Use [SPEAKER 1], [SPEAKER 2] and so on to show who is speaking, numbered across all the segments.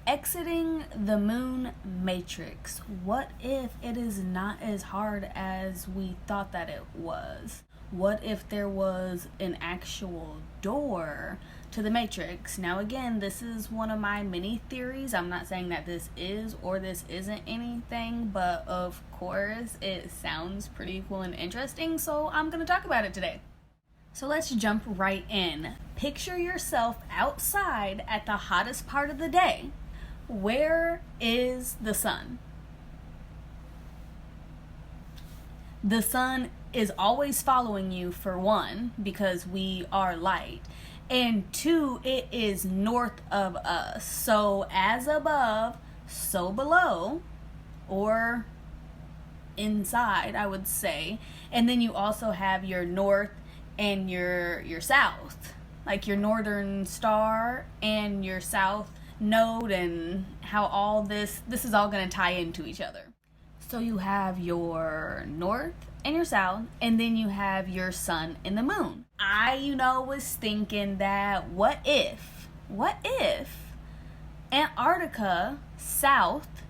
[SPEAKER 1] Exiting the moon matrix. What if it is not as hard as we thought that it was? What if there was an actual door to the matrix? Now, again, this is one of my many theories. I'm not saying that this is or this isn't anything, but of course, it sounds pretty cool and interesting, so I'm going to talk about it today. So let's jump right in. Picture yourself outside at the hottest part of the day. Where is the sun? The sun is always following you, for one, because we are light. And two, it is north of us. So as above, so below, or inside, I would say. And then you also have your north and your south, like your northern star and your south node, and how all this is all going to tie into each other. So you have your north and your south, and then you have your sun and the moon. I was thinking that what if Antarctica south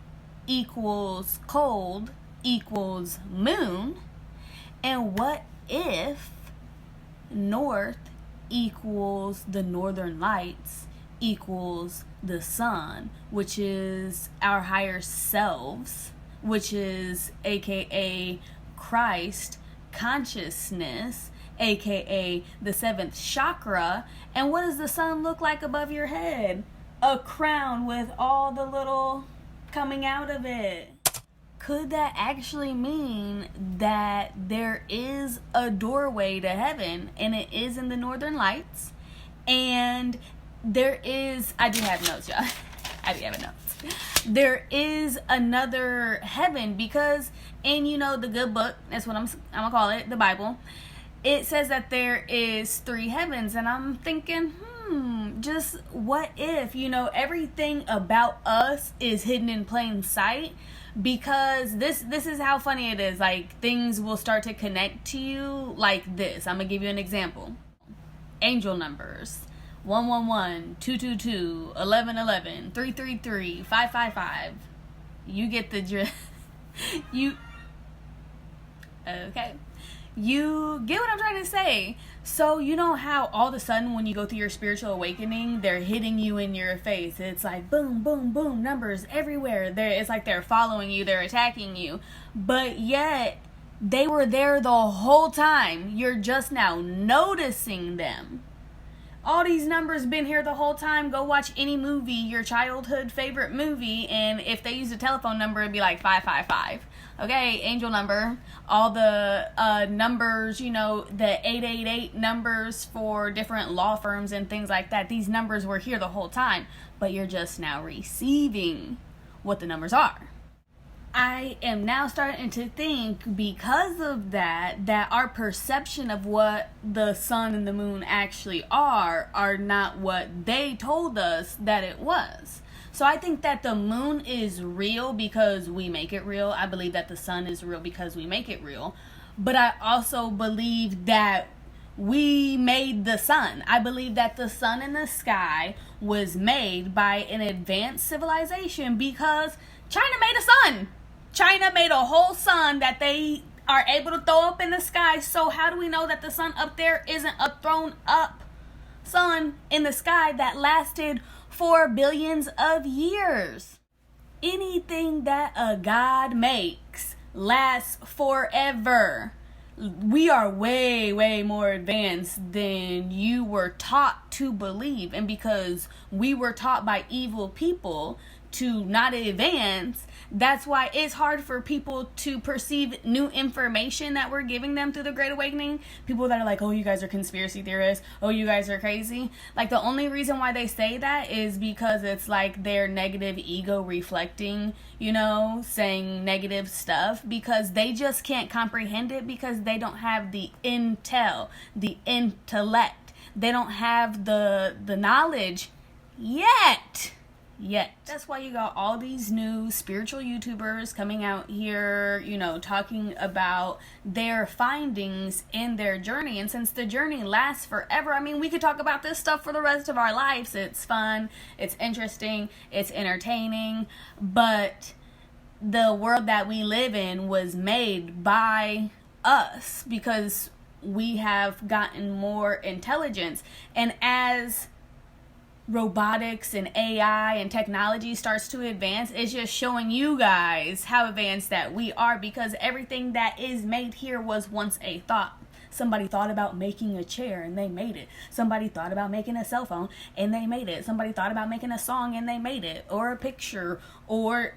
[SPEAKER 1] equals cold equals moon, and what if north equals the northern lights equals the sun, which is our higher selves, which is aka Christ consciousness, aka the seventh chakra. And what does the sun look like above your head? A crown with all the little coming out of it. Could that actually mean that there is a doorway to heaven, and it is in the northern lights? And there is, I do have notes, y'all. I do have notes. There is another heaven, because in the good book, that's what I'm gonna call it, the Bible, it says that there is 3 heavens. And I'm thinking, just what if everything about us is hidden in plain sight? Because this is how funny it is. Like, things will start to connect to you like this. I'm gonna give you an example. Angel numbers: 111, 222, 1111, 333, 555. You get the drift. Okay. You get what I'm trying to say. So how all of a sudden when you go through your spiritual awakening, they're hitting you in your face. It's like boom, boom, boom, numbers everywhere. It's like they're following you, they're attacking you. But yet, they were there the whole time. You're just now noticing them. All these numbers been here the whole time. Go watch any movie, your childhood favorite movie, and if they use a telephone number, it'd be like 555. Okay, angel number. All the numbers, the 888 numbers for different law firms and things like that. These numbers were here the whole time, but you're just now receiving what the numbers are. I am now starting to think, because of that our perception of what the sun and the moon actually are not what they told us that it was. So I think that the moon is real because we make it real. I believe that the sun is real because we make it real. But I also believe that we made the sun. I believe that the sun in the sky was made by an advanced civilization, because China made a sun. China made a whole sun that they are able to throw up in the sky. So how do we know that the sun up there isn't a thrown up sun in the sky that lasted for billions of years? Anything that a God makes lasts forever. We are way, way more advanced than you were taught to believe. And because we were taught by evil people to not advance, that's why it's hard for people to perceive new information that we're giving them through the Great Awakening. People that are like, oh, you guys are conspiracy theorists. Oh, you guys are crazy. Like, the only reason why they say that is because it's like their negative ego reflecting, saying negative stuff, because they just can't comprehend it, because they don't have the intel, the intellect. They don't have the knowledge yet. yet. That's why you got all these new spiritual YouTubers coming out here, you know, talking about their findings in their journey. And since the journey lasts forever, I mean, we could talk about this stuff for the rest of our lives. It's fun, it's interesting, it's entertaining, but the world that we live in was made by us because we have gotten more intelligence. And as robotics and AI and technology starts to advance, it's just showing you guys how advanced that we are, because everything that is made here was once a thought. Somebody thought about making a chair and they made it. Somebody thought about making a cell phone and they made it. Somebody thought about making a song and they made it. Or a picture or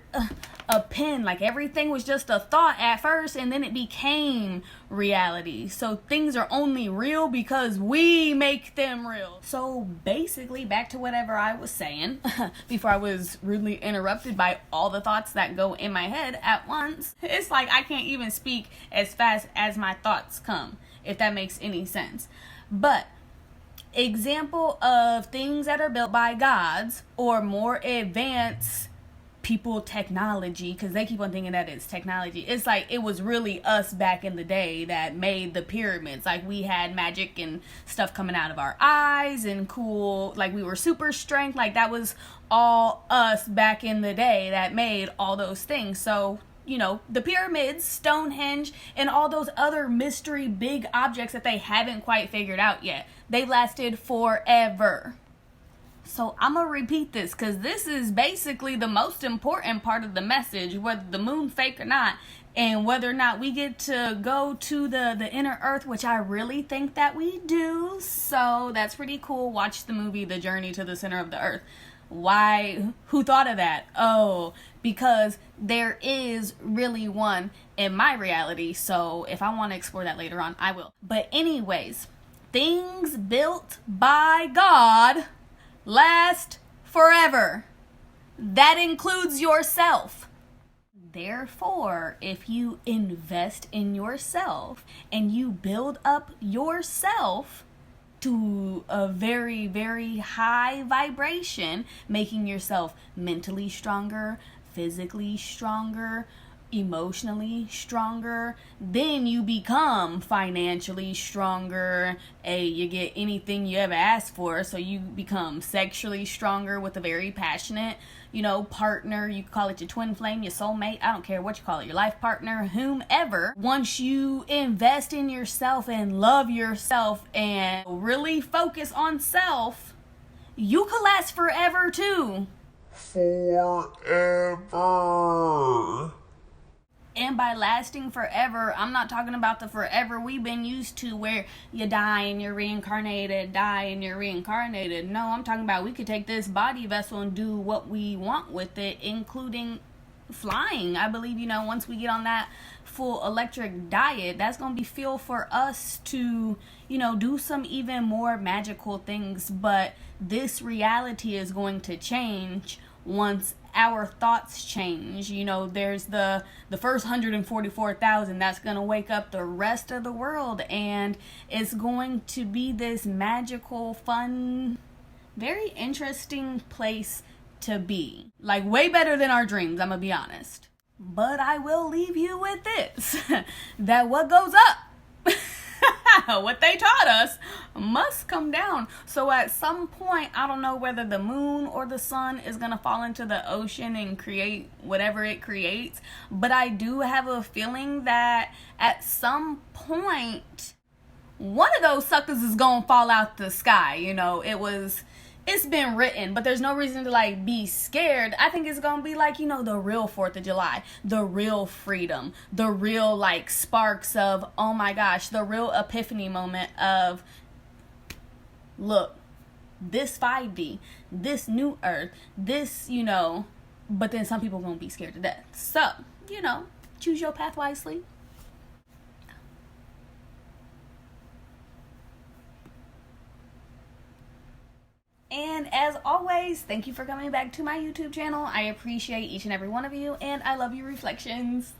[SPEAKER 1] a pen. Like, everything was just a thought at first and then it became reality. So things are only real because we make them real. So basically, back to whatever I was saying before I was rudely interrupted by all the thoughts that go in my head at once. It's like I can't even speak as fast as my thoughts come, if that makes any sense. But example of things that are built by gods or more advanced people technology, because they keep on thinking that it's technology. It's like it was really us back in the day that made the pyramids. Like, we had magic and stuff coming out of our eyes and cool, like we were super strength. Like, that was all us back in the day that made all those things. So, you know, the pyramids, Stonehenge, and all those other mystery big objects that they haven't quite figured out yet, they lasted forever. So I'm going to repeat this because this is basically the most important part of the message, whether the moon fake or not, and whether or not we get to go to the inner earth, which I really think that we do. So that's pretty cool. Watch the movie The Journey to the Center of the Earth. Why? Who thought of that? Oh, because there is really one in my reality. So if I want to explore that later on, I will. But anyways, things built by God last forever. That includes yourself. Therefore, if you invest in yourself and you build up yourself to a very, very high vibration, making yourself mentally stronger, physically stronger, emotionally stronger, then you become financially stronger. You get anything you ever asked for, so you become sexually stronger with a very passionate, you know, partner. You call it your twin flame, your soulmate, I don't care what you call it, your life partner, whomever. Once you invest in yourself and love yourself and really focus on self, you could last forever too. Forever. And by lasting forever, I'm not talking about the forever we've been used to where you die and you're reincarnated, die and you're reincarnated. No, I'm talking about we could take this body vessel and do what we want with it, including flying. I believe, you know, once we get on that full electric diet, that's going to be fuel for us to, you know, do some even more magical things. But this reality is going to change once our thoughts change. You know, there's the first 144,000 that's going to wake up the rest of the world, and it's going to be this magical, fun, very interesting place to be. Like, way better than our dreams, I'm gonna be honest. But I will leave you with this that what goes up, what they taught us, must come down. So at some point, I don't know whether the moon or the sun is gonna fall into the ocean and create whatever it creates, but I do have a feeling that at some point one of those suckers is gonna fall out the sky. You know, it's been written, but there's no reason to like be scared. I think it's gonna be like, you know, the real 4th of July, the real freedom, the real like sparks of, oh my gosh, the real epiphany moment of, look, this 5D, this new earth, this, you know, but then some people gonna be scared to death. So, you know, choose your path wisely. And as always, thank you for coming back to my YouTube channel. I appreciate each and every one of you, and I love you, Reflections.